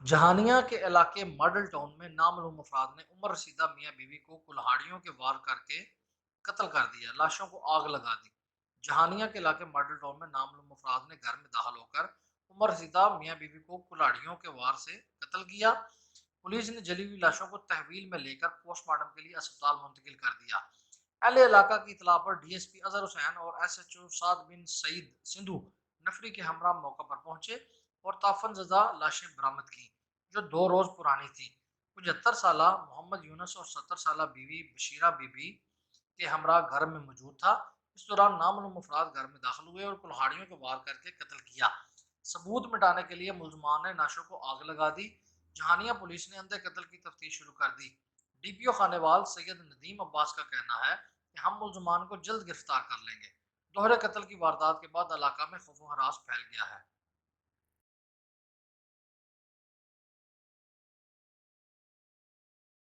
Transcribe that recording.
जहानिया के इलाके model town में नामालूम अफराद ने उमर रसीदा मियाँ बीवी को कुल्हाड़ियों के वार करके कत्ल कर दिया, लाशों को आग लगा दी। जहानिया के इलाके मॉडल टाउन में नामालूम अफराद ने घर में दाखिल होकर उमर रसीदा मियाँ बीवी को कुल्हाड़ियों के वार से कत्ल किया। पुलिस ने जली हुई लाशों को तहवील में लेकर पोस्टमार्टम के लिए अस्पताल मुंतकिल कर दिया। अहले इलाका की इतला पर डीएसपी अजहर हुसैन और एसएचओ साद बिन सईद सिंधु नफरी के हमरा मौका पर पहुंचे और ताफन जदा लाशें बरामद की, जो 2 रोज पुरानी थी। 75 साल मोहम्मद यूनुस और 70 साल बीवी बशीरा बीबी के हमरा घर में मौजूद था। इस दौरान नामालूम अफराद घर में दाखिल हुए और कुल्हाड़ियों को वार करके कत्ल किया। सबूत मिटाने के लिए मुलजमान ने नाशों को आग लगा दी। जहानिया पुलिस ने अंधे कत्ल की तफ्तीश शुरू कर दी। डीपीओ खानेवाल सैयद नदीम अब्बास का कहना है कि हम मुलजमान को जल्द गिरफ्तार कर लेंगे। दोहरे कत्ल की वारदात के बाद इलाका में खौफ व हरास फैल गया है।